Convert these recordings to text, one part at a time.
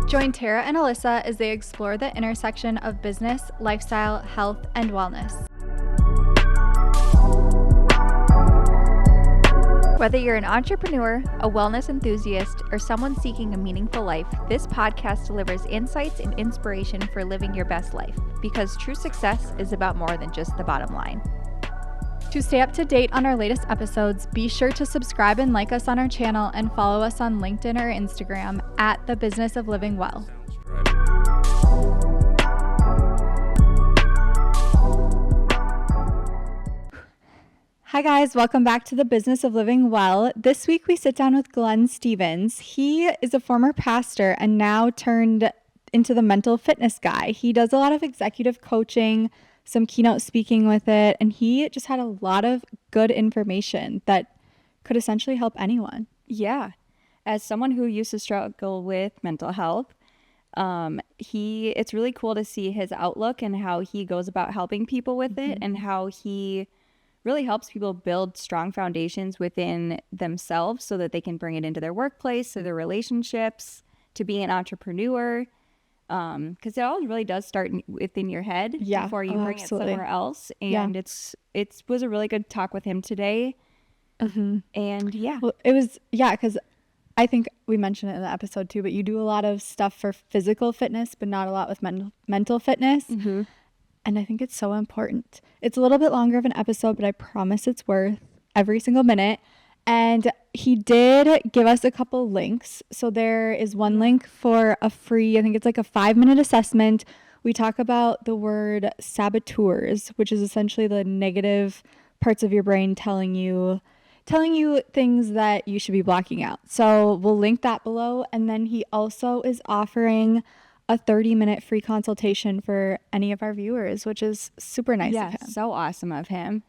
Join Tara and Alyssa as they explore the intersection of business, lifestyle, health, and wellness. Whether you're an entrepreneur, a wellness enthusiast, or someone seeking a meaningful life, this podcast delivers insights and inspiration for living your best life, because true success is about more than just the bottom line. To stay up to date on our latest episodes, be sure to subscribe and like us on our channel and follow us on LinkedIn or Instagram at The Business of Living Well. Hi guys, welcome back to The Business of Living Well. This week we sit down with Glen Stevens. He is a former pastor and now turned into the mental fitness guy. He does a lot of executive coaching, some keynote speaking with it, and he just had a lot of good information that could essentially help anyone. Yeah. As someone who used to struggle with mental health, it's really cool to see his outlook and how he goes about helping people with it, and how he really helps people build strong foundations within themselves so that they can bring it into their workplace, to their relationships, to being an entrepreneur. Because it all really does start within your head before you bring it somewhere else. And it was a really good talk with him today. And well, it was, because I think we mentioned it in the episode too, but you do a lot of stuff for physical fitness, but not a lot with mental fitness. And I think it's so important. It's a little bit longer of an episode, but I promise it's worth every single minute. And he did give us a couple links. So there is one link for a free, I think it's like a 5-minute assessment. We talk about the word saboteurs, which is essentially the negative parts of your brain telling you things that you should be blocking out. So we'll link that below. And then he also is offering a 30-minute free consultation for any of our viewers, which is super nice of him. So awesome of him.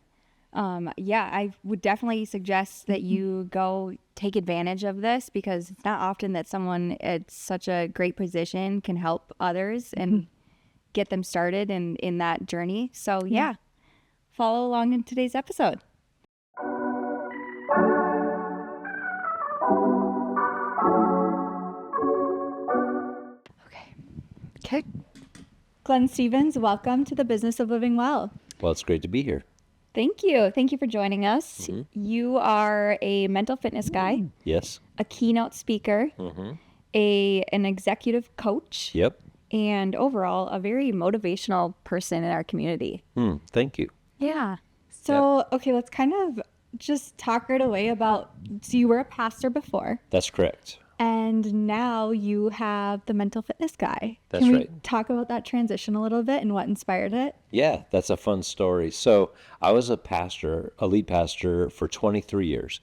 I would definitely suggest that you go take advantage of this, because it's not often that someone at such a great position can help others and get them started in that journey. So follow along in today's episode. Okay. Glen Stevens, welcome to The Business of Living Well. Well, it's great to be here. Thank you. Thank you for joining us. You are a mental fitness guy. Yes. A keynote speaker. An executive coach. Yep. And overall, a very motivational person in our community. Thank you. Yeah. So, okay, let's kind of just talk right away about, so you were a pastor before. That's correct. And now you have the mental fitness guy. That's Can we right. talk about that transition a little bit and what inspired it? Yeah, that's a fun story. So I was a lead pastor for 23 years.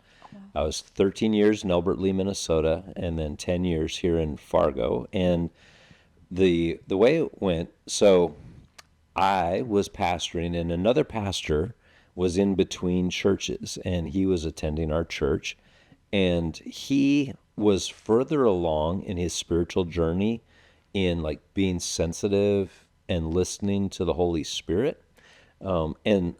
I was 13 years in Albert Lea, Minnesota, and then 10 years here in Fargo. And the way it went, so I was pastoring, and another pastor was in between churches, and he was attending our church, and he was further along in his spiritual journey in like being sensitive and listening to the Holy Spirit. And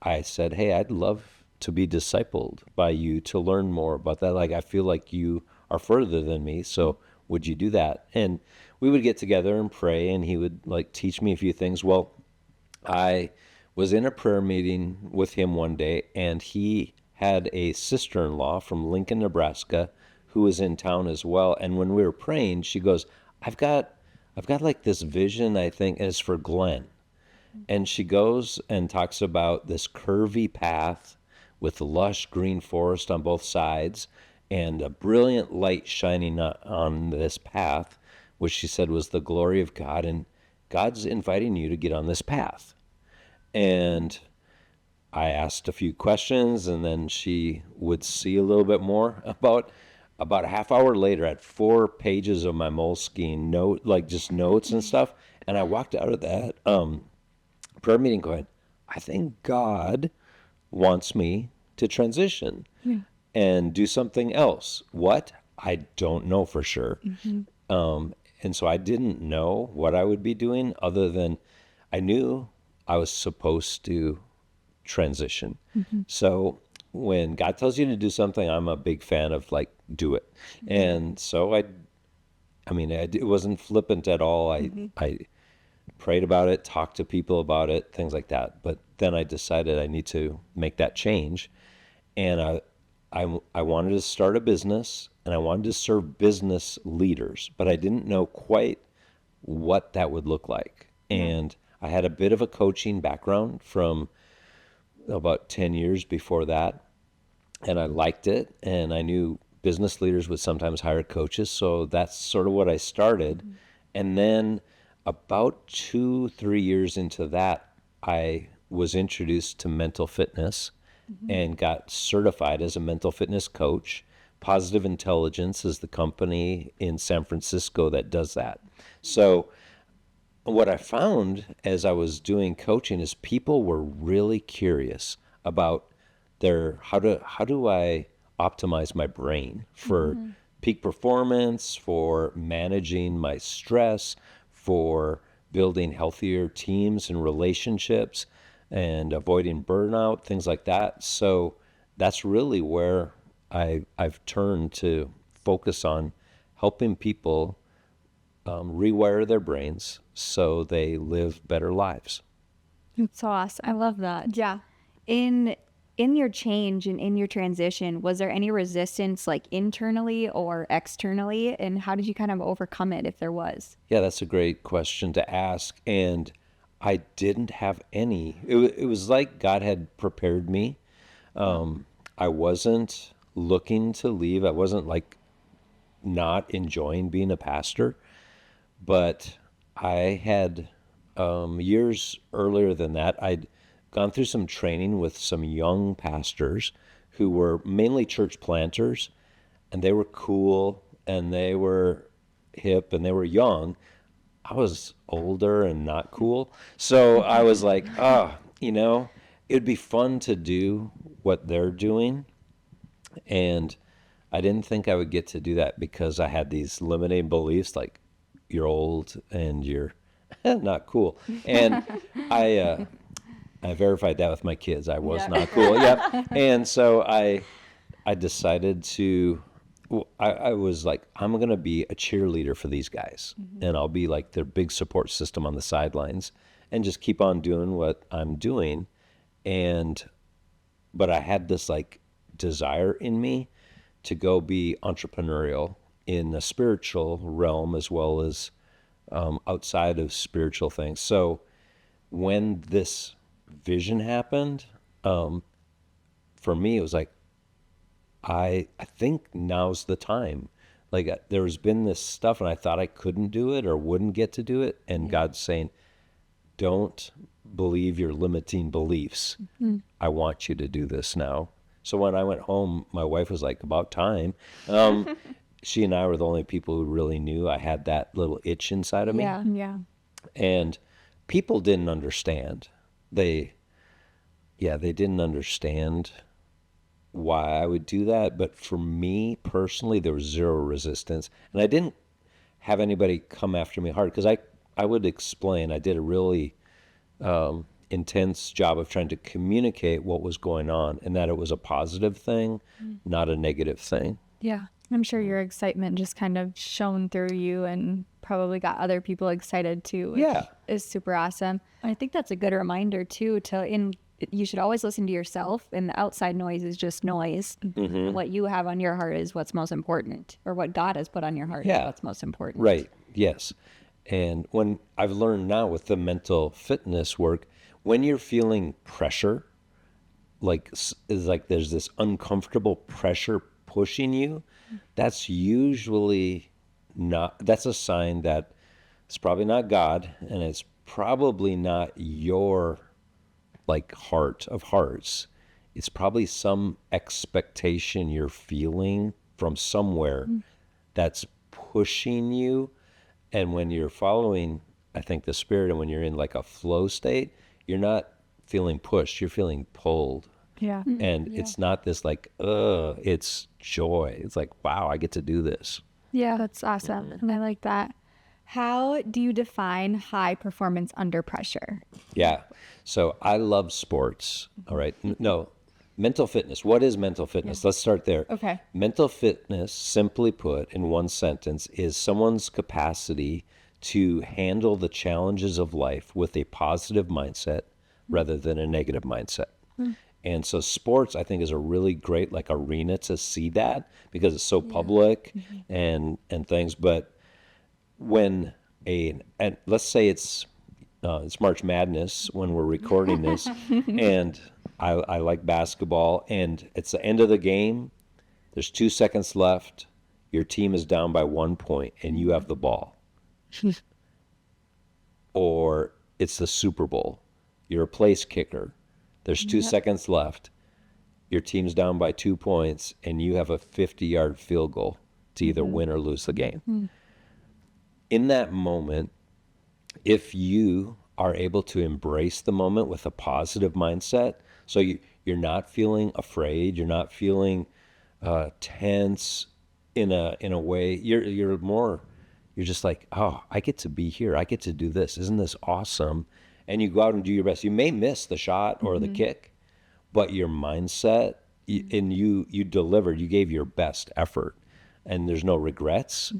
I said, hey, I'd love to be discipled by you, to learn more about that. Like, I feel like you are further than me, so would you do that? And we would get together and pray, and he would like teach me a few things. Well, I was in a prayer meeting with him one day, and he had a sister-in-law from Lincoln, Nebraska, who was in town as well. And when we were praying, she goes, I've got like this vision, I think, is for Glen. And she goes and talks about this curvy path with lush green forest on both sides and a brilliant light shining on this path, which she said was the glory of God. And God's inviting you to get on this path. And I asked a few questions, and then she would see a little bit more. About a half hour later, I had 4 pages of my Moleskine note, like just notes and stuff. And I walked out of that prayer meeting going, I think God wants me to transition and do something else. What? I don't know for sure. And so I didn't know what I would be doing, other than I knew I was supposed to transition. So when God tells you to do something, I'm a big fan of like, do it. And so I mean, it wasn't flippant at all. I prayed about it, talked to people about it, things like that. But then I decided I need to make that change. And I wanted to start a business, and I wanted to serve business leaders, but I didn't know quite what that would look like. And I had a bit of a coaching background from about 10 years before that, and I liked it, and I knew business leaders would sometimes hire coaches, so that's sort of what I started. And then about 2, 3 years into that, I was introduced to mental fitness and got certified as a mental fitness coach. Positive Intelligence is the company in San Francisco that does that. So what I found as I was doing coaching is people were really curious about how do I optimize my brain for peak performance, for managing my stress, for building healthier teams and relationships, and avoiding burnout, things like that. So that's really where I've turned to focus on helping people rewire their brains so they live better lives. It's so awesome. I love that. Yeah. In your change and in your transition, was there any resistance like internally or externally? And how did you kind of overcome it if there was? Yeah, that's a great question to ask. And I didn't have any. It was like God had prepared me. I wasn't looking to leave. I wasn't like not enjoying being a pastor. But I had, years earlier than that, I'd gone through some training with some young pastors who were mainly church planters, and they were cool and they were hip and they were young. I was older and not cool. So I was like, it'd be fun to do what they're doing. And I didn't think I would get to do that because I had these limiting beliefs like, you're old and you're not cool. And I verified that with my kids. I was not cool. Yep. And so I decided I was like, I'm going to be a cheerleader for these guys. And I'll be like their big support system on the sidelines and just keep on doing what I'm doing. But I had this like desire in me to go be entrepreneurial in the spiritual realm as well as outside of spiritual things. So when this vision happened, for me, it was like, I think now's the time. Like there's been this stuff and I thought I couldn't do it or wouldn't get to do it. And God's saying, don't believe your limiting beliefs. I want you to do this now. So when I went home, my wife was like, about time. She and I were the only people who really knew I had that little itch inside of me. Yeah. And people didn't understand. They didn't understand why I would do that. But for me personally, there was zero resistance. And I didn't have anybody come after me hard because I would explain. I did a really intense job of trying to communicate what was going on and that it was a positive thing, not a negative thing. Yeah. I'm sure your excitement just kind of shone through you and probably got other people excited too, which is super awesome. I think that's a good reminder too, you should always listen to yourself, and the outside noise is just noise. What you have on your heart is what's most important, or what God has put on your heart is what's most important. Right. Yes. And when I've learned now with the mental fitness work, when you're feeling pressure, is like there's this uncomfortable pressure pushing you, that's usually that's a sign that it's probably not God, and it's probably not your like heart of hearts. It's probably some expectation you're feeling from somewhere that's pushing you. And when you're following, I think, the Spirit, and when you're in like a flow state, you're not feeling pushed, you're feeling pulled. Yeah. And it's not this like, it's joy. It's like, wow, I get to do this. Yeah, that's awesome. And I like that. How do you define high performance under pressure? Yeah. So I love sports. All right. No, mental fitness. What is mental fitness? Let's start there. Okay. Mental fitness, simply put, in one sentence, is someone's capacity to handle the challenges of life with a positive mindset rather than a negative mindset. And so sports, I think, is a really great like arena to see that because it's so public and things. But when and let's say it's March Madness when we're recording this, and I like basketball, and it's the end of the game. There's 2 seconds left. Your team is down by 1 point, and you have the ball. Or it's the Super Bowl. You're a place kicker. There's 2 seconds left. Your team's down by 2 points, and you have a 50-yard field goal to either win or lose the game. In that moment, if you are able to embrace the moment with a positive mindset, so you're not feeling afraid, you're not feeling tense in a way, you're just like, oh, I get to be here, I get to do this, isn't this awesome? And you go out and do your best. You may miss the shot or the kick, but your mindset and you delivered, you gave your best effort, and there's no regrets.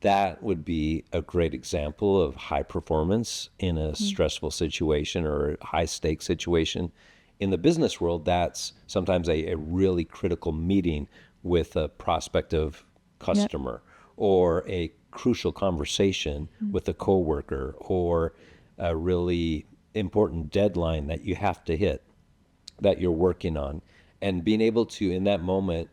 That would be a great example of high performance in a stressful situation or a high stakes situation. In the business world, that's sometimes a really critical meeting with a prospective customer or a crucial conversation with a coworker or a really important deadline that you have to hit that you're working on. And being able to, in that moment,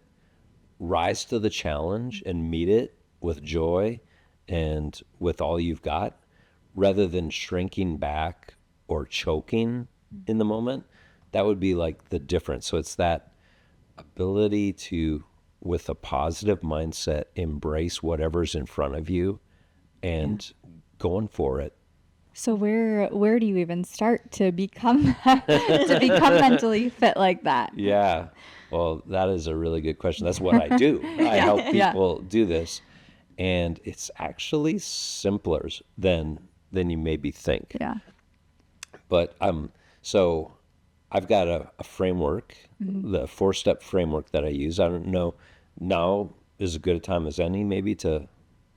rise to the challenge and meet it with joy and with all you've got, rather than shrinking back or choking in the moment, that would be like the difference. So it's that ability to, with a positive mindset, embrace whatever's in front of you and going for it. So where do you even start to become mentally fit like that? Yeah. Well, that is a really good question. That's what I do. I help people do this. And it's actually simpler than you maybe think. Yeah. But so I've got a framework, the 4-step framework that I use. I don't know, now is as good a time as any maybe to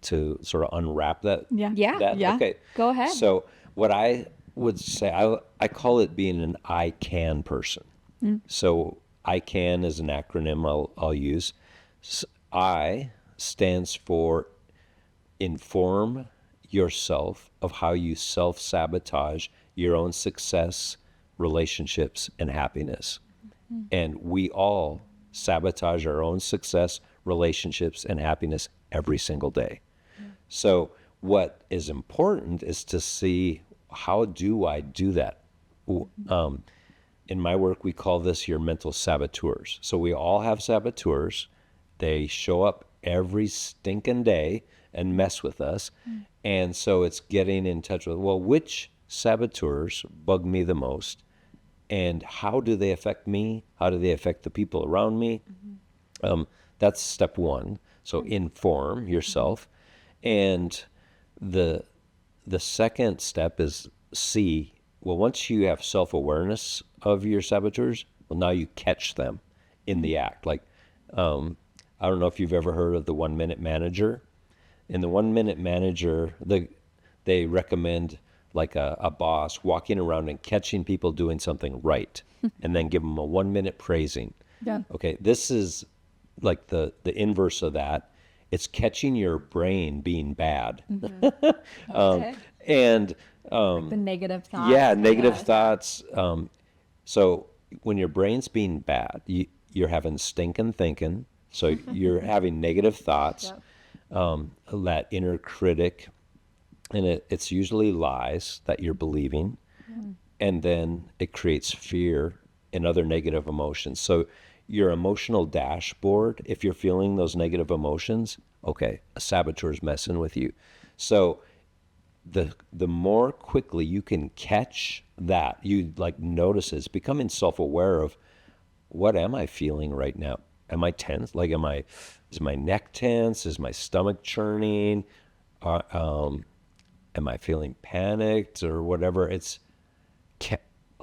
sort of unwrap that. Yeah. Okay. Go ahead. So what I would say, I call it being an I can person. So I can is an acronym I'll use. I stands for inform yourself of how you self-sabotage your own success, relationships, and happiness. And we all sabotage our own success, relationships, and happiness every single day. So what is important is to see, how do I do that? In my work, we call this your mental saboteurs. So we all have saboteurs. They show up every stinking day and mess with us. And so it's getting in touch with, well, which saboteurs bug me the most? And how do they affect me? How do they affect the people around me? That's step one. So inform yourself. And the second step is see, well, once you have self-awareness of your saboteurs, well, now you catch them in the act. Like, I don't know if you've ever heard of the 1 Minute Manager. In the 1 Minute Manager, they recommend like a boss walking around and catching people doing something right and then give them a 1 minute praising. Yeah. Okay, this is like the inverse of that. It's catching your brain being bad. Okay. And The negative thoughts. yeah, negative thoughts. So when your brain's being bad, you're having stinking thinking. So you're having negative thoughts, that inner critic, and it's usually lies that you're believing. And then it creates fear and other negative emotions. So your emotional dashboard, if you're feeling those negative emotions, okay, a saboteur's messing with you. So the more quickly you can catch that, you like notice it's becoming self-aware of, what am I feeling right now? Am I tense? Like, is my neck tense? Is my stomach churning? Am I feeling panicked or whatever? It's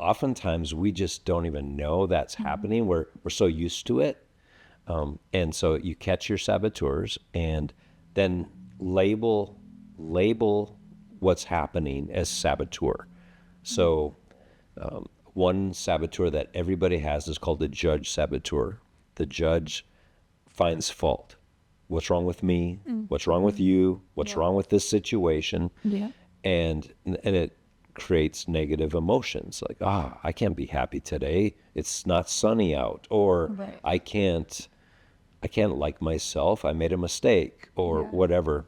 oftentimes we just don't even know that's happening. We're so used to it. And so you catch your saboteurs and then label what's happening as saboteur. So one saboteur that everybody has is called the judge saboteur. The judge finds fault. What's wrong with me? What's wrong with you? What's wrong with this situation? Yeah. And it creates negative emotions like, I can't be happy today. It's not sunny out, or Right. I can't like myself. I made a mistake, or whatever.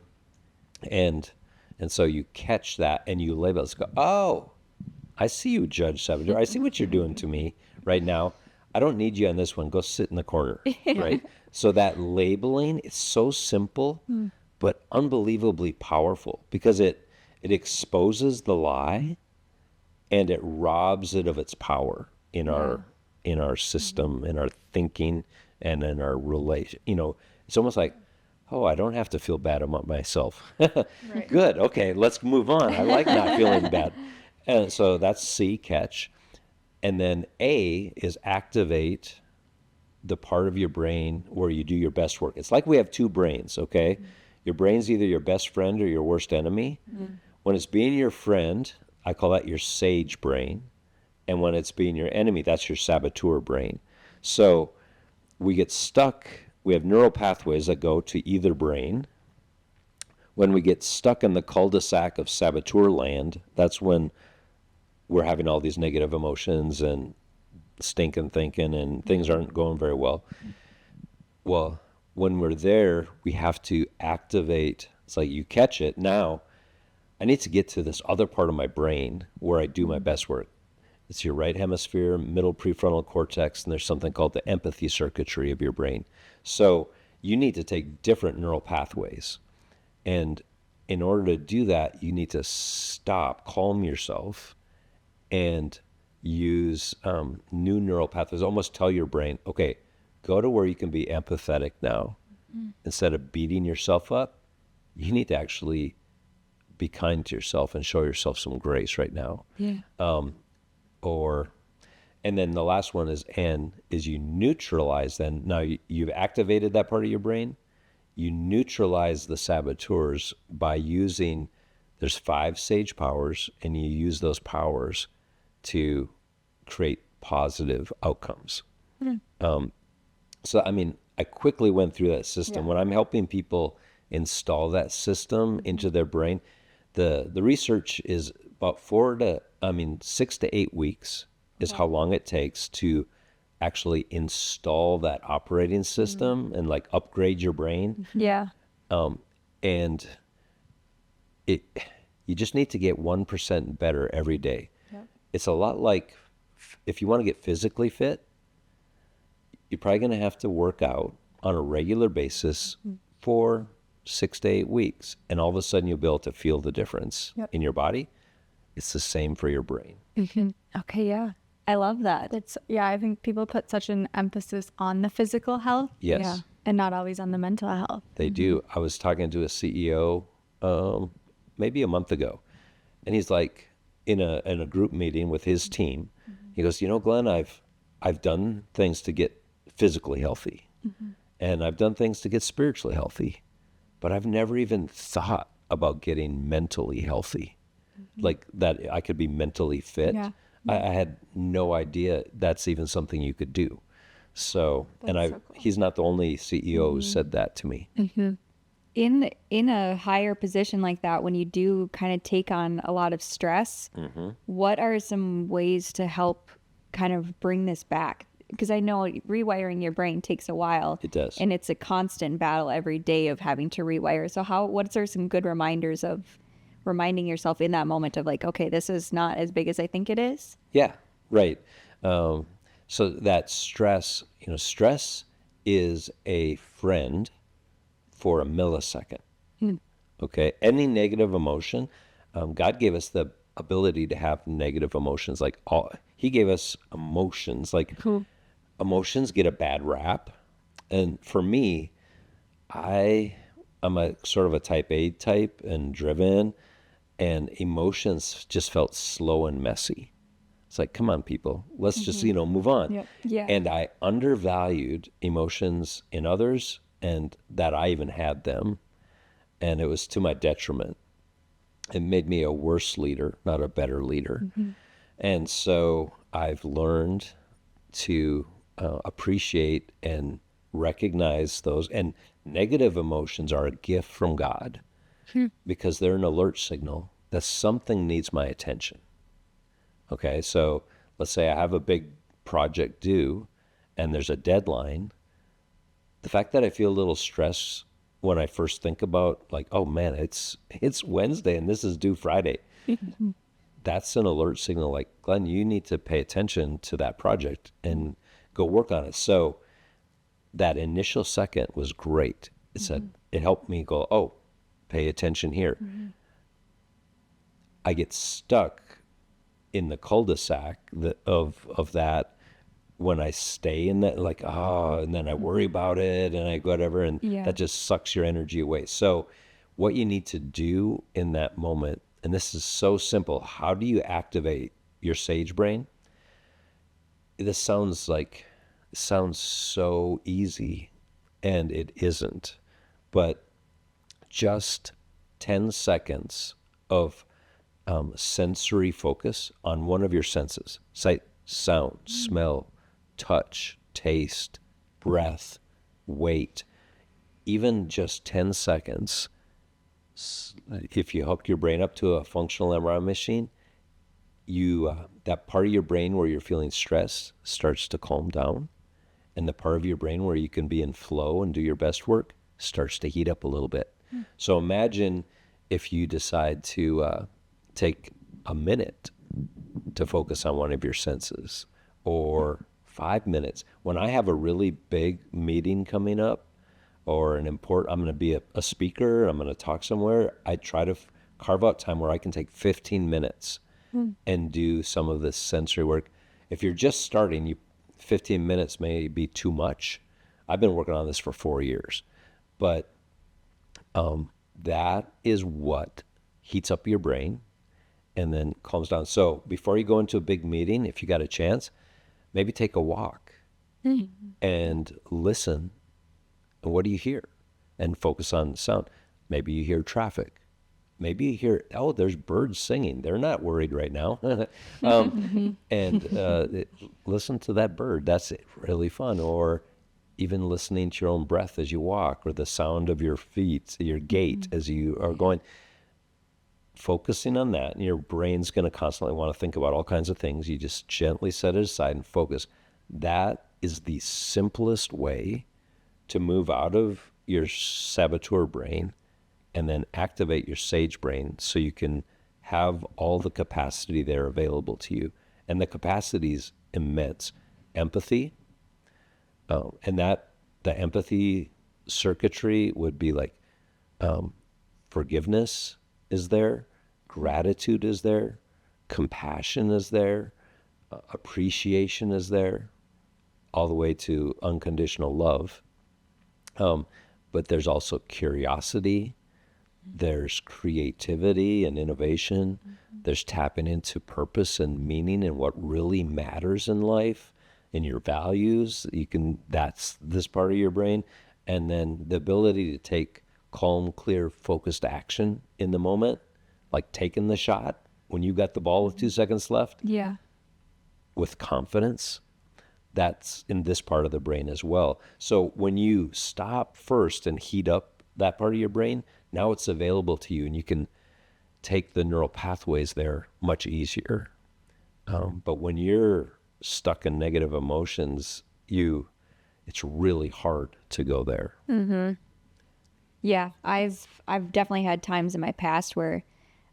And so you catch that and you label it. Go, oh, I see you, Judge Saboteur. I see what you're doing to me right now. I don't need you on this one. Go sit in the corner, right? So that labeling is so simple, but unbelievably powerful because it exposes the lie and it robs it of its power in our system, in our thinking, and in our relation. It's almost like, oh, I don't have to feel bad about myself. Right. Good. Okay, let's move on. I like not feeling bad. And so that's C, catch. And then A is activate the part of your brain where you do your best work. It's like we have two brains, okay? Your brain's either your best friend or your worst enemy. When it's being your friend, I call that your sage brain. And when it's being your enemy, that's your saboteur brain. So we get stuck. We have neural pathways that go to either brain. When we get stuck in the cul-de-sac of saboteur land, that's when we're having all these negative emotions and stinking thinking and things aren't going very well. Well, when we're there, we have to activate. It's like you catch it. Now, I need to get to this other part of my brain where I do my best work. It's your right hemisphere, middle prefrontal cortex, and there's something called the empathy circuitry of your brain. So you need to take different neural pathways. And in order to do that, you need to stop, calm yourself, and use new neural pathways. Almost tell your brain, okay, go to where you can be empathetic now. Instead of beating yourself up, you need to actually be kind to yourself and show yourself some grace right now. Yeah. And then the last one is N, is you neutralize then. Now you've activated that part of your brain. You neutralize the saboteurs by using, there's 5 sage powers, and you use those powers to create positive outcomes. So, I quickly went through that system. When I'm helping people install that system into their brain, the research is about 6 to 8 weeks is how long it takes to actually install that operating system and like upgrade your brain. Yeah. And you just need to get 1% better every day. Yep. It's a lot like if you want to get physically fit, you're probably going to have to work out on a regular basis for 6 to 8 weeks. And all of a sudden you'll be able to feel the difference in your body. It's the same for your brain. Okay, yeah. I love that. I think people put such an emphasis on the physical health. Yes. Yeah. And not always on the mental health. They do. I was talking to a CEO maybe a month ago, and he's like in a group meeting with his team. He goes, Glenn, I've done things to get physically healthy, and I've done things to get spiritually healthy, but I've never even thought about getting mentally healthy, like that I could be mentally fit. Yeah. I had no idea that's even something you could do. So, he's not the only CEO who said that to me. In a higher position like that, when you do kind of take on a lot of stress, what are some ways to help kind of bring this back? Because I know rewiring your brain takes a while. It does. And it's a constant battle every day of having to rewire. So what are some good reminders of reminding yourself in that moment of like, okay, this is not as big as I think it is? Yeah, right. So that stress, stress is a friend for a millisecond. Okay. Any negative emotion, God gave us the ability to have negative emotions. He gave us emotions. Emotions get a bad rap. And for me, I'm a sort of a type A type and driven, and emotions just felt slow and messy. It's like, come on, people, let's just, move on. Yep. Yeah. And I undervalued emotions in others and that I even had them. And it was to my detriment. It made me a worse leader, not a better leader. And so I've learned to appreciate and recognize those. And negative emotions are a gift from God because they're an alert signal that something needs my attention. Okay, so let's say I have a big project due and there's a deadline. The fact that I feel a little stress when I first think about, like, oh man, it's Wednesday and this is due Friday. That's an alert signal, like, Glenn, you need to pay attention to that project and go work on it. So that initial second was great. It said, it helped me go, oh, pay attention here. I get stuck in the cul-de-sac of that when I stay in that, like, and then I worry about it and I whatever, and that just sucks your energy away. So what you need to do in that moment, and this is so simple, how do you activate your sage brain? This sounds so easy, and it isn't, but just 10 seconds of sensory focus on one of your senses: sight, sound, smell, touch, taste, breath, weight. Even just 10 seconds, if you hook your brain up to a functional MRI machine, that part of your brain where you're feeling stress starts to calm down, and the part of your brain where you can be in flow and do your best work starts to heat up a little bit. So imagine if you decide to take a minute to focus on one of your senses, or 5 minutes. When I have a really big meeting coming up, or I'm going to be a speaker, I'm going to talk somewhere, I try to carve out time where I can take 15 minutes and do some of this sensory work. If you're just starting, 15 minutes may be too much. I've been working on this for 4 years, but that is what heats up your brain and then calms down. So before you go into a big meeting, if you got a chance, maybe take a walk and listen. And what do you hear? And focus on the sound. Maybe you hear traffic. Maybe you hear, oh, there's birds singing. They're not worried right now. Listen to that bird. That's really fun. Or even listening to your own breath as you walk, or the sound of your feet, your gait as you are going. Focusing on that, and your brain's going to constantly want to think about all kinds of things. You just gently set it aside and focus. That is the simplest way to move out of your saboteur brain and then activate your sage brain, so you can have all the capacity there available to you. And the capacity is immense. Empathy, and the empathy circuitry would be like forgiveness is there, gratitude is there, compassion is there, appreciation is there, all the way to unconditional love. But there's also curiosity, there's creativity and innovation, there's tapping into purpose and meaning and what really matters in life and your values. That's this part of your brain. And then the ability to take calm, clear, focused action in the moment, like taking the shot when you got the ball with 2 seconds left. Yeah. With confidence. That's in this part of the brain as well. So when you stop first and heat up that part of your brain, now it's available to you and you can take the neural pathways there much easier. But when you're stuck in negative emotions, it's really hard to go there. Mm-hmm. Yeah, I've definitely had times in my past where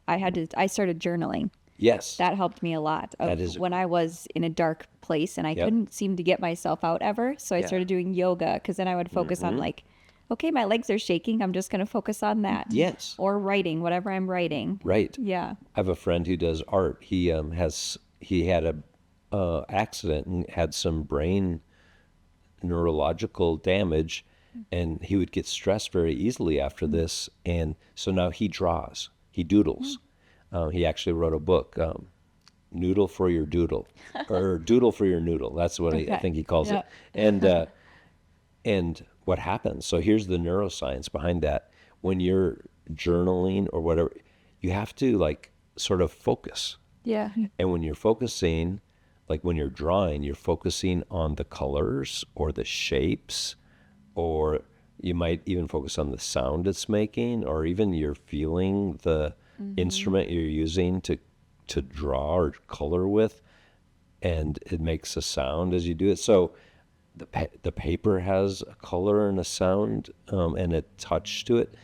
I started journaling. Yes. That helped me a lot when I was in a dark place and I couldn't seem to get myself out ever. So I started doing yoga, because then I would focus on like, okay, my legs are shaking. I'm just going to focus on that. Yes. Or writing, whatever I'm writing. Right. Yeah. I have a friend who does art. He had a accident and had some brain neurological damage, and he would get stressed very easily after this. And so now he draws, he doodles. He actually wrote a book noodle for your doodle, or doodle for your noodle. That's what I think he calls Yep. it. And what happens? So here's the neuroscience behind that. When you're journaling or whatever, you have to like sort of focus. Yeah. And when you're focusing, like when you're drawing, you're focusing on the colors or the shapes, or you might even focus on the sound it's making, or even you're feeling the instrument you're using to draw or color with, and it makes a sound as you do it. So the paper has a color and a sound, and a touch to it,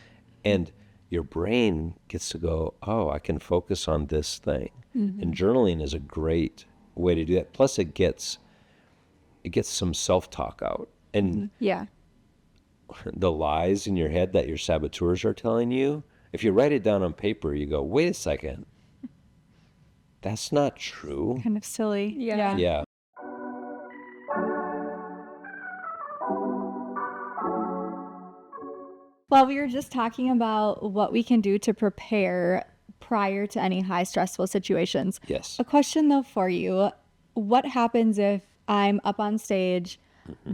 and your brain gets to go, oh, I can focus on this thing. And journaling is a great way to do that. Plus it gets some self-talk out, and Yeah. the lies in your head that your saboteurs are telling you, if you write it down on paper, you go, wait a second, that's not true. Kind of silly. Yeah. Yeah. Well, we were just talking about what we can do to prepare prior to any high stressful situations. Yes. A question though for you, what happens if I'm up on stage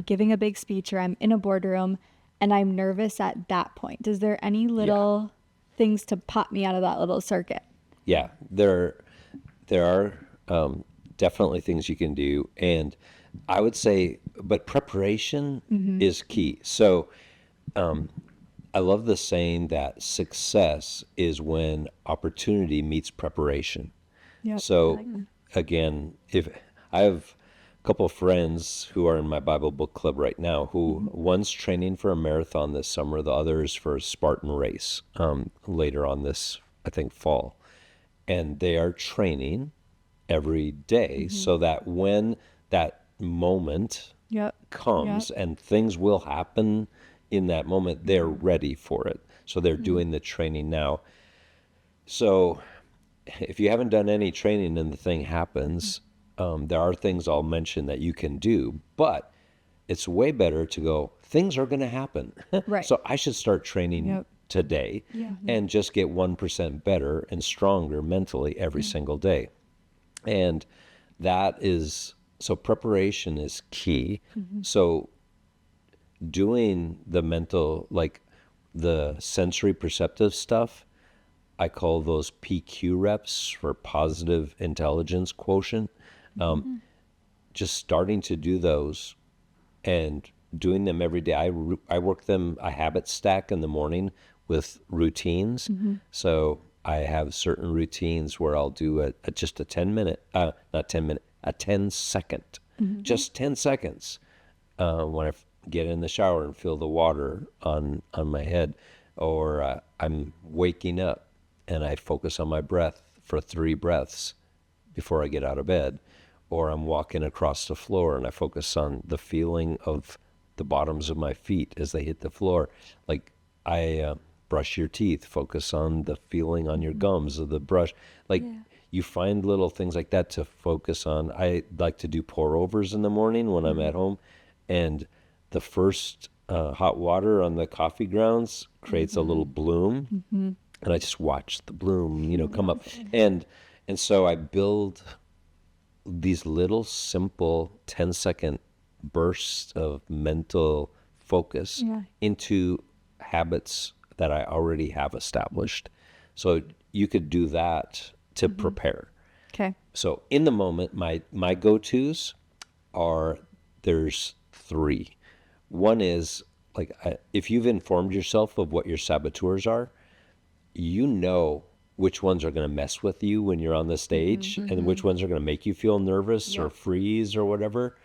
giving a big speech, or I'm in a boardroom and I'm nervous at that point? Is there any little things to pop me out of that little circuit? Yeah, there are definitely things you can do, and I would say, but preparation is key. So I love the saying that success is when opportunity meets preparation. Yep. So again, if I have a couple of friends who are in my Bible book club right now, who one's training for a marathon this summer, the other is for a Spartan race later on this, I think, fall. And they are training every day so that when that moment Yep. comes and things will happen in that moment, they're ready for it. So they're doing the training now. So if you haven't done any training and the thing happens, there are things I'll mention that you can do, but it's way better to go, things are going to happen. Right. So I should start training today and just get 1% better and stronger mentally every single day. And that is, so preparation is key. So doing the mental, like the sensory perceptive stuff, I call those PQ reps, for positive intelligence quotient. Just starting to do those and doing them every day. I work them a habit stack in the morning with routines. So I have certain routines where I'll do just a 10-minute, not 10 minute, a 10-second, just 10 seconds when I get in the shower and feel the water on my head, or I'm waking up and I focus on my breath for 3 breaths before I get out of bed, or I'm walking across the floor and I focus on the feeling of the bottoms of my feet as they hit the floor. Like I brush your teeth, focus on the feeling on your gums of the brush. Like you find little things like that to focus on. I like to do pour overs in the morning when I'm at home, and the first hot water on the coffee grounds creates a little bloom, and I just watch the bloom, come up, and so I build these little simple 10-second bursts of mental focus into habits that I already have established. So you could do that to prepare. Okay. So in the moment, my go-tos are, there's 3. One is, like, if you've informed yourself of what your saboteurs are, you know which ones are going to mess with you when you're on the stage, and which ones are going to make you feel nervous or freeze or whatever.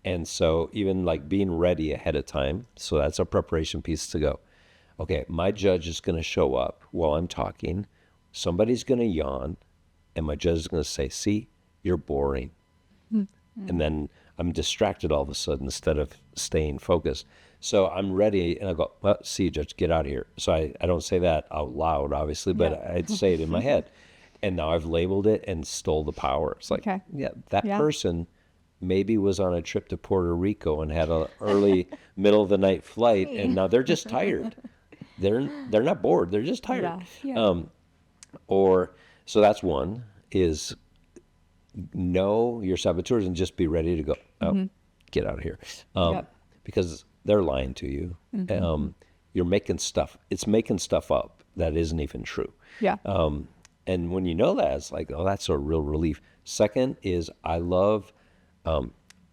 And so even like being ready ahead of time. So that's a preparation piece to go, okay, my judge is going to show up while I'm talking. Somebody's going to yawn, and my judge is going to say, see, you're boring. And then I'm distracted all of a sudden instead of staying focused. So I'm ready, and I go, well, see, Judge, get out of here. So I don't say that out loud, obviously, but I'd say it in my head. And now I've labeled it and stole the power. It's like, that person maybe was on a trip to Puerto Rico and had an early middle of the night flight, and now they're just tired. They're not bored. They're just tired. Yeah. Or, so that's one, is know your saboteurs and just be ready to go, oh, get out of here. Yep. Because they're lying to you. You're making stuff, it's making stuff up that isn't even true. Yeah. And when you know that, it's like, oh, that's a real relief. Second is I love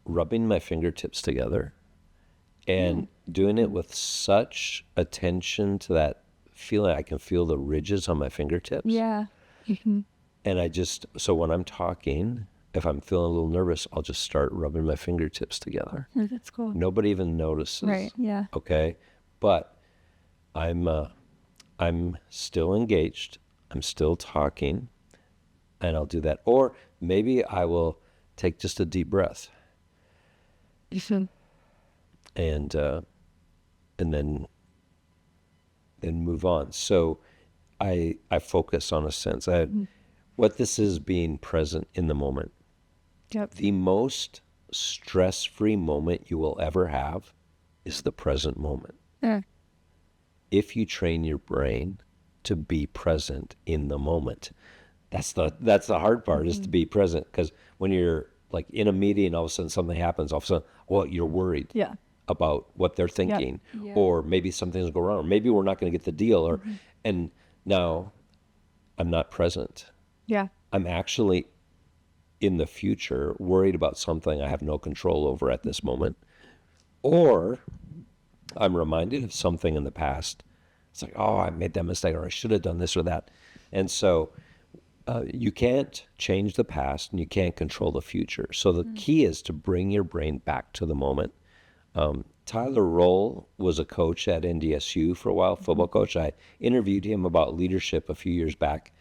rubbing my fingertips together and doing it with such attention to that feeling. I can feel the ridges on my fingertips. Yeah. And I just, so when I'm talking, if I'm feeling a little nervous, I'll just start rubbing my fingertips together. Oh, that's cool. Nobody even notices. Right. Yeah. Okay. But I'm still engaged. I'm still talking, and I'll do that. Or maybe I will take just a deep breath and then move on. So I focus on a sense. What this is, being present in the moment. Yep. The most stress-free moment you will ever have is the present moment. If you train your brain to be present in the moment. That's the hard part, is to be present. Because when you're like in a meeting, all of a sudden something happens, all of a sudden, well, you're worried Yeah. about what they're thinking, Yeah. or maybe something's going wrong, or maybe we're not going to get the deal, or and now I'm not present. Yeah. I'm actually in the future worried about something I have no control over at this moment, or I'm reminded of something in the past. It's like, oh, I made that mistake, or I should have done this or that. And so you can't change the past and you can't control the future. So the key is to bring your brain back to the moment. Tyler Roll was a coach at NDSU for a while, football coach. I interviewed him about leadership a few years back.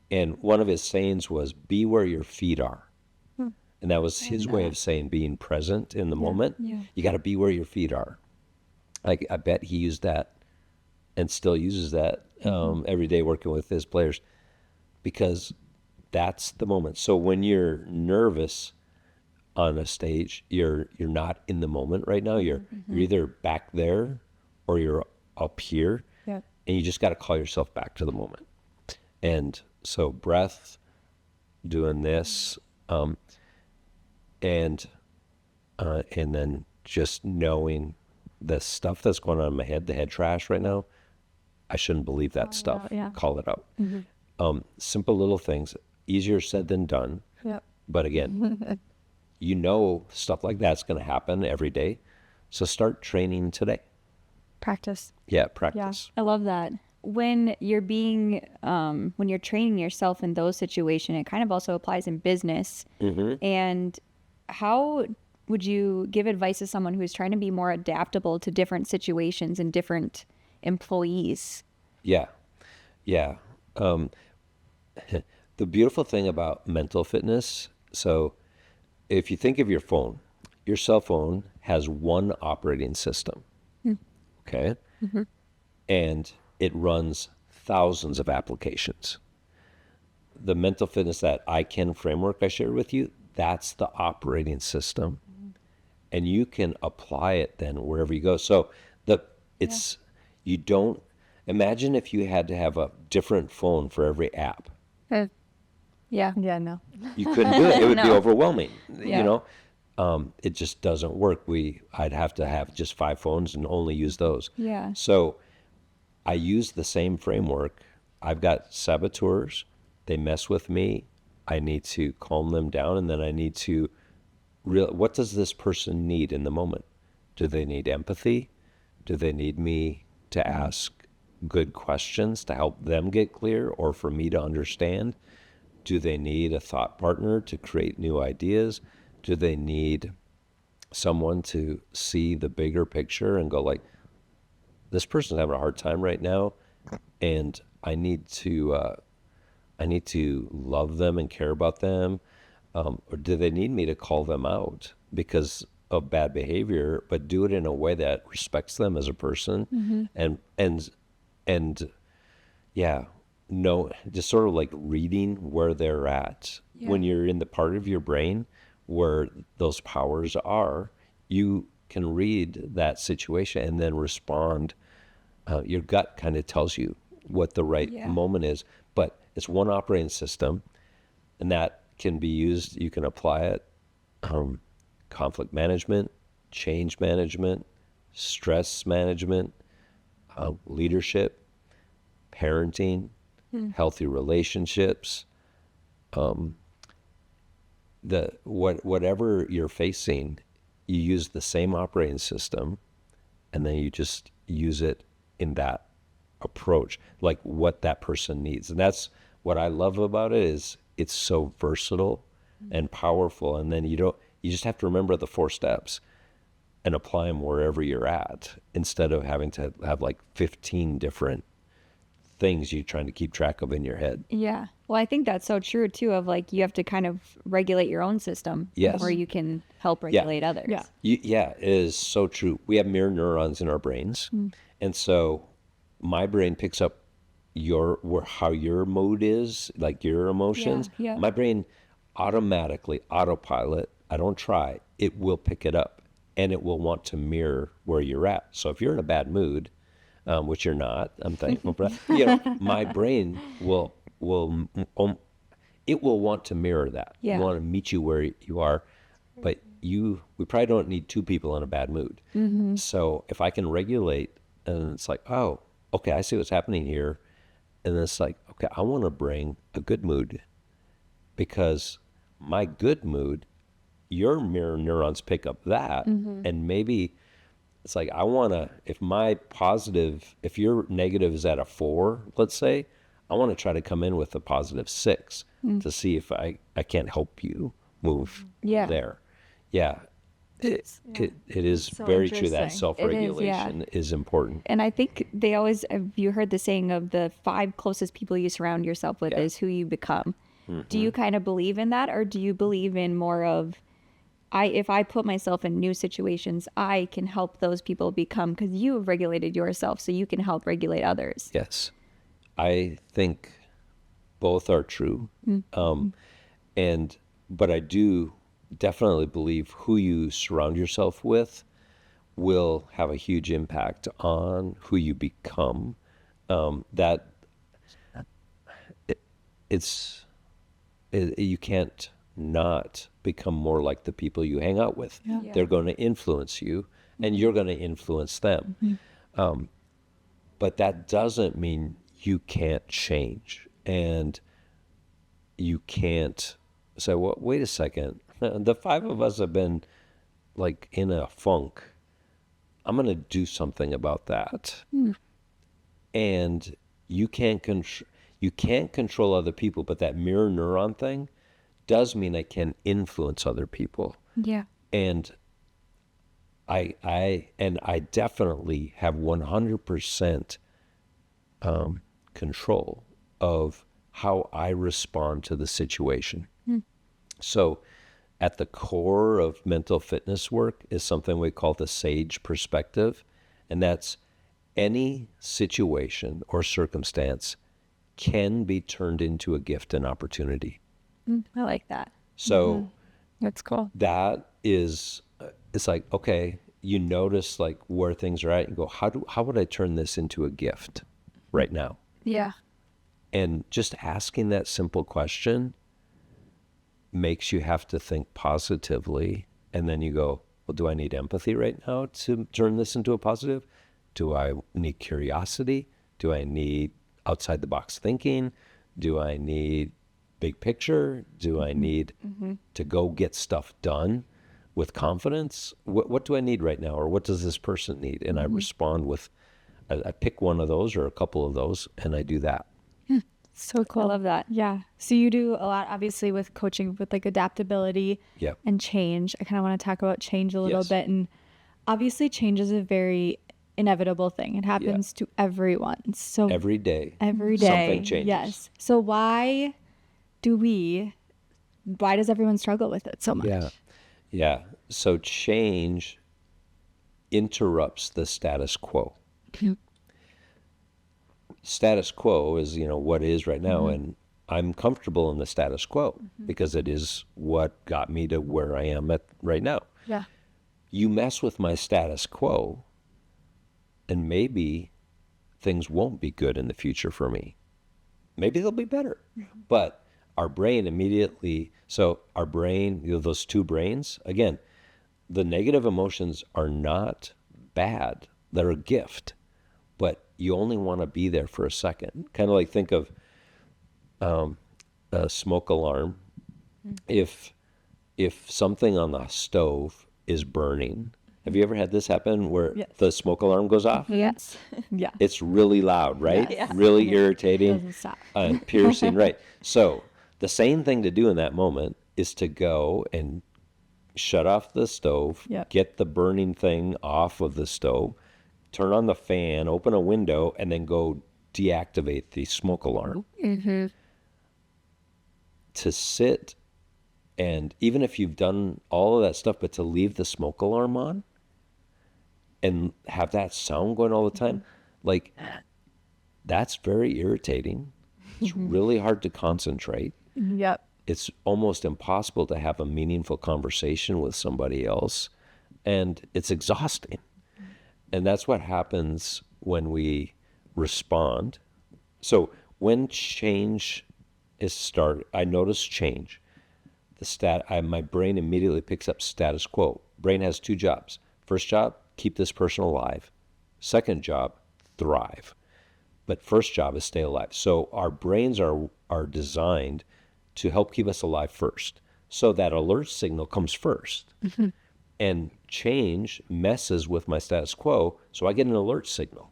And one of his sayings was, be where your feet are. And that was his way of saying being present in the moment. Yeah. You got to be where your feet are. I bet he used that and still uses that every day working with his players, because that's the moment. So when you're nervous on a stage, you're not in the moment right now. You're either back there or you're up here. Yeah. And you just got to call yourself back to the moment. And so breath, doing this, and then just knowing the stuff that's going on in my head, the head trash right now, I shouldn't believe that stuff. out, yeah. Call it out. Simple little things, easier said than done. Yep. But again, you know stuff like that's going to happen every day. So start training today. Practice. Yeah, practice. I love that. When you're when you're training yourself in those situations, it kind of also applies in business. And how would you give advice to someone who's trying to be more adaptable to different situations and different employees? Yeah. The beautiful thing about mental fitness, so if you think of your phone, your cell phone has one operating system. Okay? And it runs thousands of applications. The mental fitness, that ICANN framework I shared with you, that's the operating system. And you can apply it then wherever you go. So you don't, imagine if you had to have a different phone for every app. Yeah. Yeah, no. You couldn't do it. It would be No. overwhelming. Yeah. You know, it just doesn't work. I'd have to have just 5 phones and only use those. Yeah. So I use the same framework. I've got saboteurs. They mess with me. I need to calm them down, and then I need to what does this person need in the moment? Do they need empathy? Do they need me to ask good questions to help them get clear, or for me to understand? Do they need a thought partner to create new ideas? Do they need someone to see the bigger picture and go like, this person's having a hard time right now, and I need to love them and care about them, or do they need me to call them out because of bad behavior, but do it in a way that respects them as a person, and just sort of like reading where they're at. When you're in the part of your brain where those powers are, you can read that situation and then respond. Your gut kind of tells you what the right moment is, but it's one operating system, and that can be used, you can apply it, conflict management, change management, stress management, leadership, parenting, healthy relationships, whatever you're facing, you use the same operating system, and then you just use it in that approach, like what that person needs. And that's what I love about it, is it's so versatile and powerful. And then you just have to remember the 4 steps and apply them wherever you're at, instead of having to have like 15 different things you're trying to keep track of in your head. Yeah. Well, I think that's so true too, of like, you have to kind of regulate your own system Yes. before you can help regulate others. Yeah. Yeah, it is so true. We have mirror neurons in our brains. And so my brain picks up how your mood is, like your emotions. Yeah, yeah. My brain automatically, autopilot, I don't try, it will pick it up, and it will want to mirror where you're at. So if you're in a bad mood, which you're not, I'm thankful for that. My brain will it will want to mirror that. Yeah. It will want to meet you where you are. But we probably don't need 2 people in a bad mood. So if I can regulate, and it's like, oh, okay, I see what's happening here. And then it's like, okay, I want to bring a good mood, because my good mood, your mirror neurons pick up that. And maybe it's like, if your negative is at a 4, let's say, I want to try to come in with a positive 6 to see if I can't help you move there. Yeah. It is So very true that interesting. self-regulation is important. And I think have you heard the saying of the 5 closest people you surround yourself with is who you become? Do you kind of believe in that, or do you believe in more of, if I put myself in new situations, I can help those people become, because you have regulated yourself, so you can help regulate others? Yes. I think both are true. But I do definitely believe who you surround yourself with will have a huge impact on who you become. You can't not become more like the people you hang out with. Yeah. Yeah. They're going to influence you, and you're going to influence them. But that doesn't mean you can't change, and you can't say, well, wait a second, the 5 of us have been like in a funk. I'm going to do something about that. And you can't control other people, but that mirror neuron thing does mean I can influence other people. Yeah. And I definitely have 100% control of how I respond to the situation. So at the core of mental fitness work is something we call the SAGE perspective, and that's any situation or circumstance can be turned into a gift and opportunity. I like that. So That's cool. that is, it's like, okay, you notice like where things are at, and go, how would I turn this into a gift right now? Yeah. And just asking that simple question makes you have to think positively. And then you go, well, do I need empathy right now to turn this into a positive? Do I need curiosity? Do I need outside the box thinking? Do I need big picture? Do I need to go get stuff done with confidence? What do I need right now? Or what does this person need? And I respond with, I pick one of those or a couple of those, and I do that. So cool. I love that. Yeah. So you do a lot, obviously, with coaching with like adaptability Yep. and change. I kind of want to talk about change a little Yes. bit. And obviously, change is a very inevitable thing. It happens to everyone. So Every day. every day. Something changes. Yes. So why does everyone struggle with it so much? Yeah. So change interrupts the status quo. Status quo is, what is right now. And I'm comfortable in the status quo because it is what got me to where I am at right now. Yeah. You mess with my status quo, and maybe things won't be good in the future for me. Maybe they'll be better. But our brain immediately, so our brain, those two brains, again, the negative emotions are not bad. They're a gift, but you only want to be there for a second. Kind of like think of a smoke alarm. If something on the stove is burning, have you ever had this happen where Yes. the smoke alarm goes off? Yes. Yeah. It's really loud, right? Yes. Really irritating, Doesn't stop. piercing, right? So the same thing to do in that moment is to go and shut off the stove, Yep. get the burning thing off of the stove, turn on the fan, open a window, and then go deactivate the smoke alarm. To sit, and even if you've done all of that stuff, but to leave the smoke alarm on and have that sound going all the time, like, that's very irritating. It's really hard to concentrate. Yep. It's almost impossible to have a meaningful conversation with somebody else, and it's exhausting. And that's what happens when we respond. So when change is started, I notice change. My brain immediately picks up status quo. Brain has two jobs. First job, keep this person alive. Second job, thrive. But first job is stay alive. So our brains are designed to help keep us alive first. So that alert signal comes first. And change messes with my status quo, so I get an alert signal.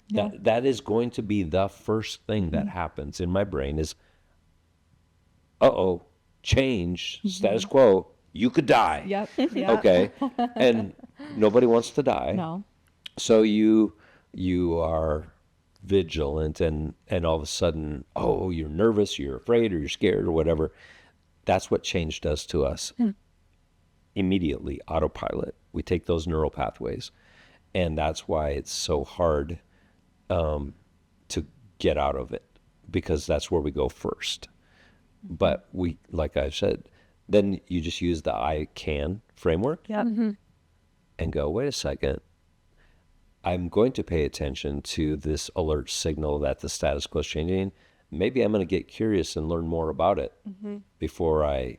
Yeah. That is going to be the first thing that happens in my brain is, uh-oh, change, status quo, you could die. Yep. Yep. Okay. And nobody wants to die. No. So you are vigilant, and all of a sudden, oh, you're nervous, you're afraid, or you're scared, or whatever. That's what change does to us. Immediately, autopilot. We take those neural pathways, and that's why it's so hard to get out of it, because that's where we go first. But we, like I said, then you just use the I can framework Yep. and go, wait a second, I'm going to pay attention to this alert signal that the status quo is changing. Maybe I'm going to get curious and learn more about it before I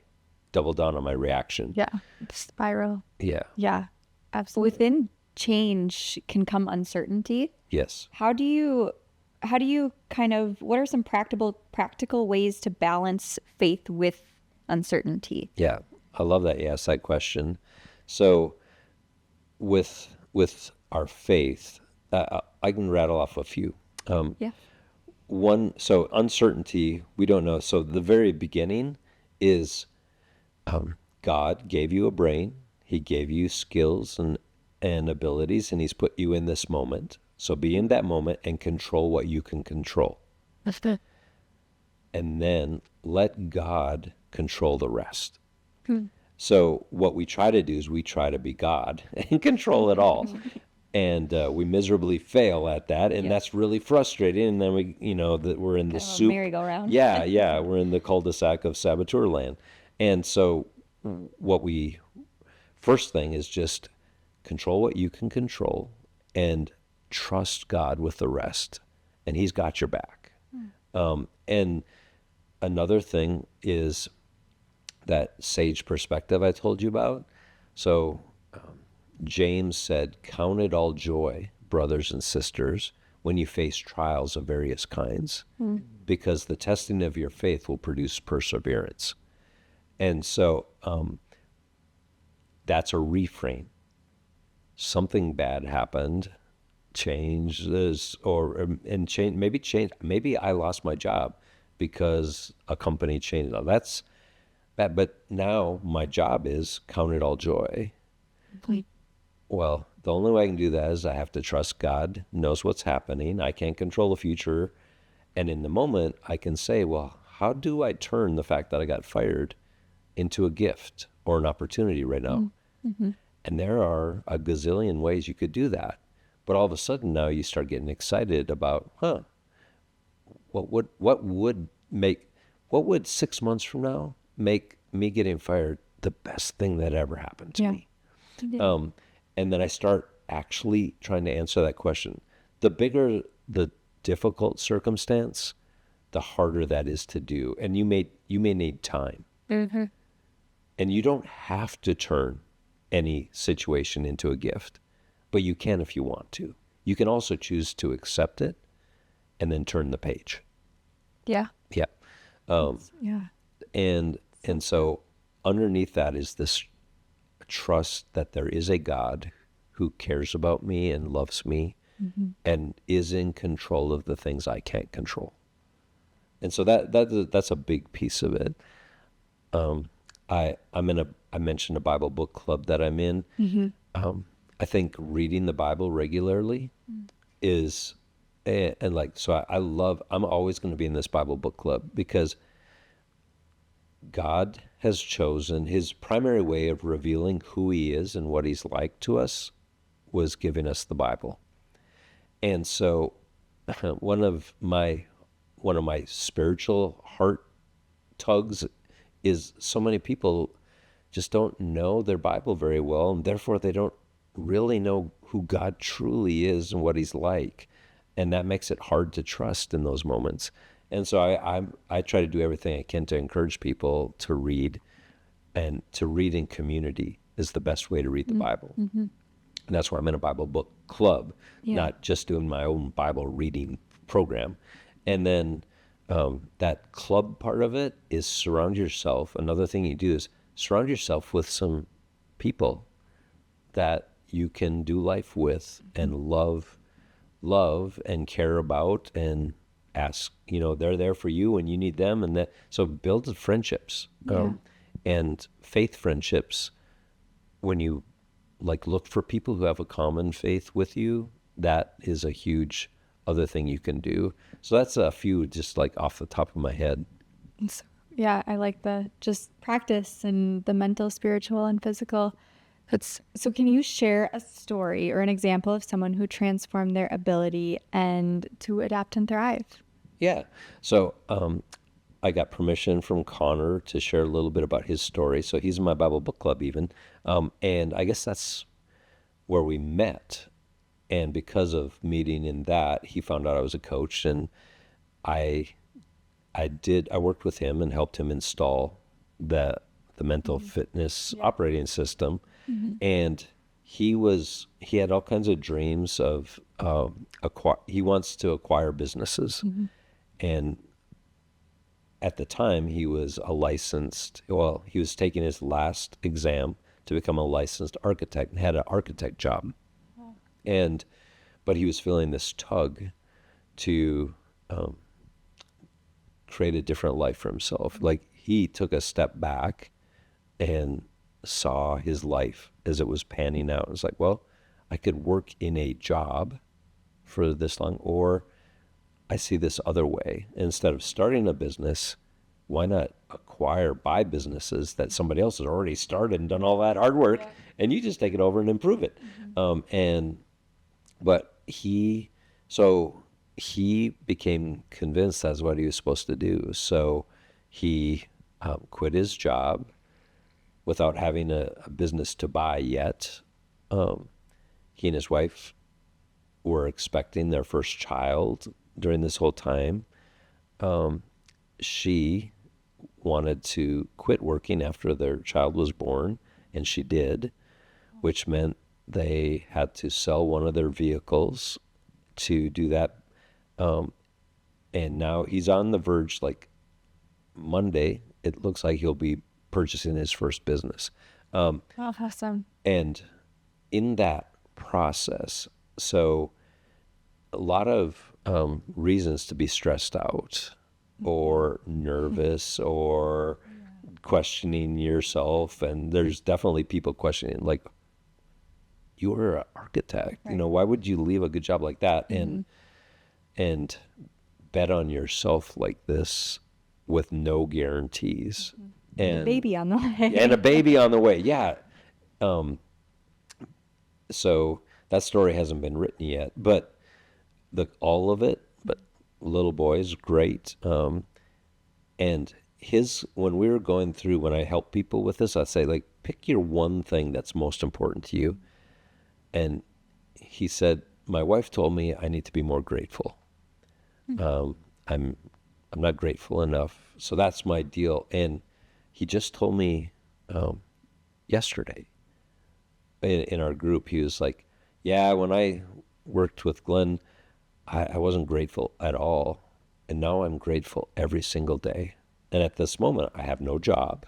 double down on my reaction. Yeah. Spiral. Yeah. Yeah. Absolutely. Within change can come uncertainty. Yes. How do you what are some practical ways to balance faith with uncertainty? Yeah. I love that you asked that question. So with our faith, I can rattle off a few. Yeah. One, so uncertainty, we don't know. So the very beginning is God gave you a brain. He gave you skills and abilities, and he's put you in this moment. So be in that moment and control what you can control. That's good. And then let God control the rest. So what we try to do is we try to be God and control it all. And we miserably fail at that, and that's really frustrating. And then that we're in the soup. Merry-go-round. Yeah, we're in the cul-de-sac of saboteur land. And so first thing is just control what you can control and trust God with the rest, and he's got your back. And another thing is that sage perspective I told you about. So James said, count it all joy, brothers and sisters, when you face trials of various kinds, because the testing of your faith will produce perseverance. And so that's a reframe. Something bad happened, changes, maybe I lost my job because a company changed. Now, that's bad, but now my job is count it all joy. Well, the only way I can do that is I have to trust God knows what's happening. I can't control the future. And in the moment, I can say, well, how do I turn the fact that I got fired into a gift or an opportunity right now? And there are a gazillion ways you could do that. But all of a sudden now you start getting excited about, what would 6 months from now make me getting fired the best thing that ever happened to me? And then I start actually trying to answer that question. The bigger the difficult circumstance, the harder that is to do. And you may need time. Mm-hmm. And you don't have to turn any situation into a gift, but you can if you want to. You can also choose to accept it and then turn the page. Yeah. Yeah. Yeah. And so underneath that is this trust that there is a God who cares about me and loves me and is in control of the things I can't control. And so that's a big piece of it. I mentioned a Bible book club that I'm in. I think reading the Bible regularly is, and like, so I'm always going to be in this Bible book club because God has chosen his primary way of revealing who he is and what he's like to us was giving us the Bible. And so one of my spiritual heart tugs is so many people just don't know their Bible very well, and therefore they don't really know who God truly is and what he's like. And that makes it hard to trust in those moments. And so I try to do everything I can to encourage people to read, and to read in community is the best way to read the Bible. And that's why I'm in a Bible book club, not just doing my own Bible reading program. And then that club part of it is surround yourself. Another thing you do is surround yourself with some people that you can do life with and love and care about and ask, they're there for you when you need them. And that, so build the friendships and faith friendships. When you look for people who have a common faith with you, that is a huge other thing you can do. So that's a few just off the top of my head. Yeah, I like the just practice and the mental, spiritual, and physical. So can you share a story or an example of someone who transformed their ability and to adapt and thrive? Yeah. So I got permission from Connor to share a little bit about his story. So he's in my Bible book club even. And I guess that's where we met. And because of meeting in that, he found out I was a coach, and I worked with him and helped him install the mental fitness operating system. And he had all kinds of dreams of he wants to acquire businesses. And at the time he was he was taking his last exam to become a licensed architect and had an architect job. But he was feeling this tug to create a different life for himself. He took a step back and saw his life as it was panning out. It's like, well, I could work in a job for this long, or I see this other way. Instead of starting a business, why not buy businesses that somebody else has already started and done all that hard work, and you just take it over and improve it. But he became convinced that's what he was supposed to do. So he quit his job without having a business to buy yet. He and his wife were expecting their first child during this whole time. She wanted to quit working after their child was born, and she did, which meant they had to sell one of their vehicles to do that. And now he's on the verge, Monday, it looks like he'll be purchasing his first business. Oh, awesome. And in that process, so a lot of reasons to be stressed out or nervous or questioning yourself. And there's definitely people questioning, you were an architect, right. Why would you leave a good job like that and bet on yourself like this with no guarantees? And a baby on the way. And a baby on the way, yeah. So that story hasn't been written yet, but all of it, but little boy is great. And when we were going through, when I help people with this, I say, pick your one thing that's most important to you. And he said, my wife told me I need to be more grateful. I'm I'm not grateful enough. So that's my deal. And he just told me yesterday in our group, he was like, yeah, when I worked with Glenn, I wasn't grateful at all. And now I'm grateful every single day. And at this moment, I have no job.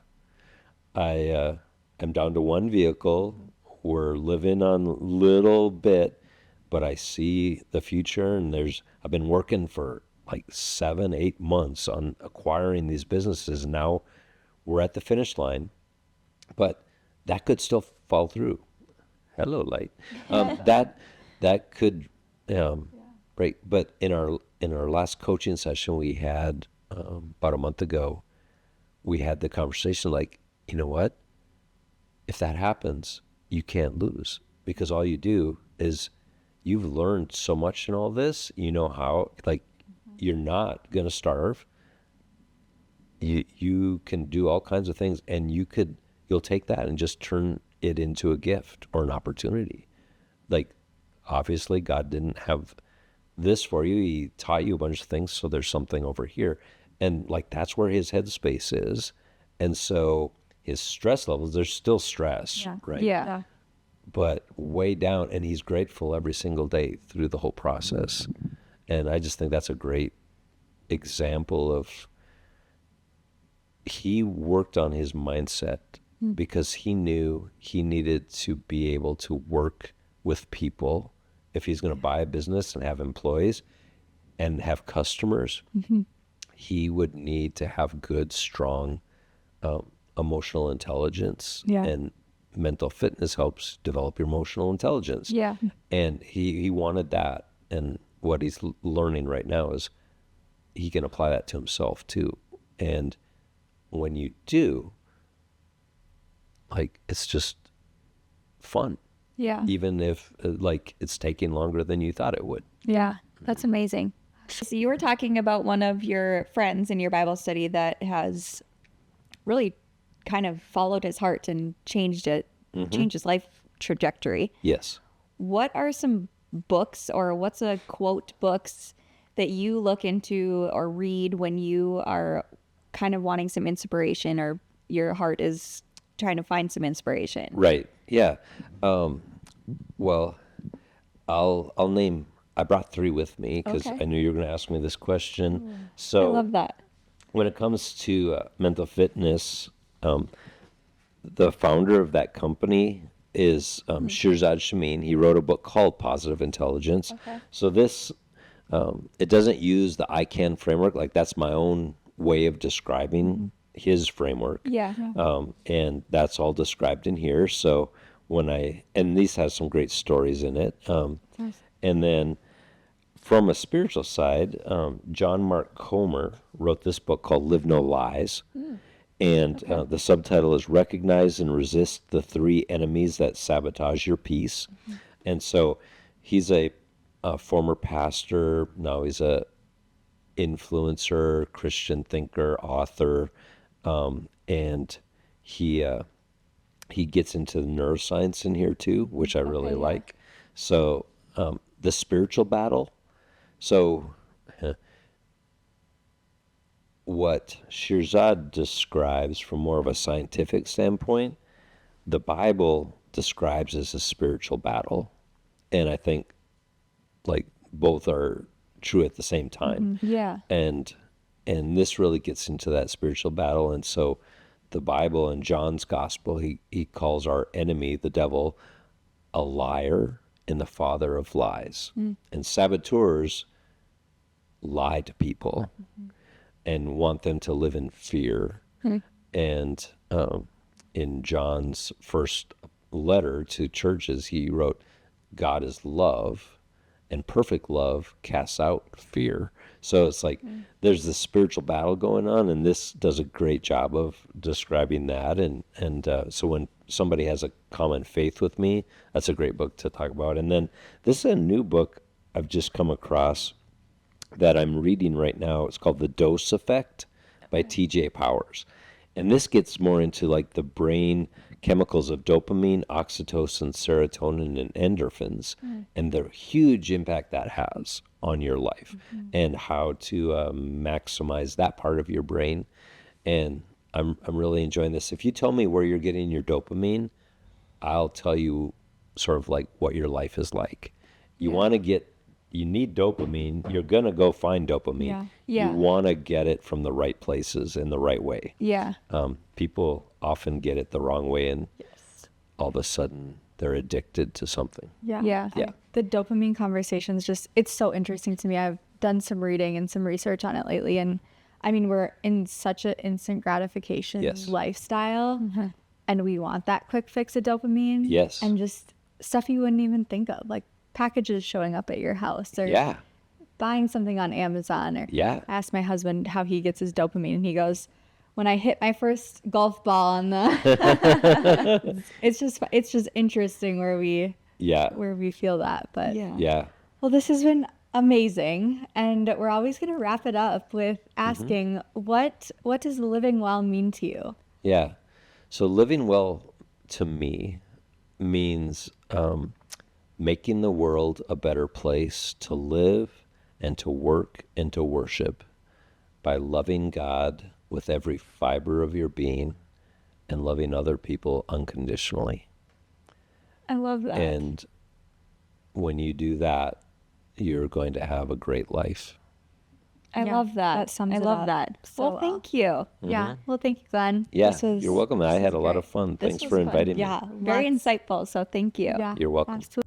I am down to one vehicle. We're living on a little bit, but I see the future. And I've been working for like 7, 8 months on acquiring these businesses. And now we're at the finish line, but that could still fall through. Hello, light. That could break. But in our last coaching session we had about a month ago, we had the conversation like, you know what? If that happens, you can't lose, because all you do is you've learned so much in all this. You know how, like, you're not gonna starve. You can do all kinds of things, and you'll take that and just turn it into a gift or an opportunity. Like, obviously God didn't have this for you. He taught you a bunch of things, so there's something over here. And like, that's where his headspace is. And so his stress levels, there's still stress, right? Yeah. But way down, and he's grateful every single day through the whole process. And I just think that's a great example of, he worked on his mindset because he knew he needed to be able to work with people. If he's going to buy a business and have employees and have customers, he would need to have good, strong emotional intelligence. And mental fitness helps develop your emotional intelligence. Yeah. And he wanted that. And what he's learning right now is he can apply that to himself too. And when you do, like, it's just fun. Yeah. Even if like it's taking longer than you thought it would. Yeah. That's amazing. So you were talking about one of your friends in your Bible study that has really kind of followed his heart and changed his life trajectory. Yes. What are some books, or what's a quote books that you look into or read when you are kind of wanting some inspiration, or your heart is trying to find some inspiration? Right. Yeah. Well, I'll name, I brought 3 with me because Okay. I knew you were going to ask me this question. So I love that. when it comes to mental fitness, the founder of that company is Shirzad Shamin. He wrote a book called Positive Intelligence. Okay. So this, it doesn't use the I CAN framework. Like, that's my own way of describing his framework. Yeah. And that's all described in here. So and these has some great stories in it. And then from a spiritual side, John Mark Comer wrote this book called Live No Lies. And the subtitle is Recognize and Resist the 3 Enemies That Sabotage Your Peace. And so he's a former pastor. Now he's a influencer, Christian thinker, author. And he gets into the neuroscience in here too, which I really like. So the spiritual battle. So what Shirzad describes from more of a scientific standpoint, the Bible describes as a spiritual battle. And I think like both are true at the same time. Yeah. And this really gets into that spiritual battle. And so the Bible in John's gospel, he calls our enemy, the devil, a liar and the father of lies. And saboteurs lie to people and want them to live in fear. And in John's first letter to churches, he wrote, God is love, and perfect love casts out fear. So it's like there's this spiritual battle going on, and this does a great job of describing that. And so when somebody has a common faith with me, that's a great book to talk about. And then this is a new book I've just come across that I'm reading right now. It's called The Dose Effect by T.J. Powers. And this gets more into like the brain chemicals of dopamine, oxytocin, serotonin, and endorphins, and the huge impact that has on your life, and how to maximize that part of your brain. And I'm really enjoying this. If you tell me where you're getting your dopamine, I'll tell you sort of like what your life is like. You need dopamine. You're going to go find dopamine. Yeah. Yeah. You want to get it from the right places in the right way. Yeah. People often get it the wrong way, and all of a sudden they're addicted to something. Yeah. Yeah. Yeah. The dopamine conversation is just, it's so interesting to me. I've done some reading and some research on it lately. And I mean, we're in such an instant gratification Yes. lifestyle, and we want that quick fix of dopamine. Yes. And just stuff you wouldn't even think of, like packages showing up at your house, or Yeah. buying something on Amazon. Or Yeah. I asked my husband how he gets his dopamine, and he goes, when I hit my first golf ball on the it's just interesting where we feel that. But Yeah. well, this has been amazing, and we're always going to wrap it up with asking, what does living well mean to you? Yeah. So living well to me means making the world a better place to live and to work and to worship by loving God with every fiber of your being and loving other people unconditionally. I love that. And when you do that, you're going to have a great life. I Yeah, love that. that sums I it love up that. so Well, well. thank you. Yeah. Well, thank you, Glenn. Yeah, This was- you're welcome. I this had was a lot great. of fun. This Thanks was for fun. inviting me. Yeah. Very lots- insightful. So thank you. Yeah. You're welcome. Absolutely.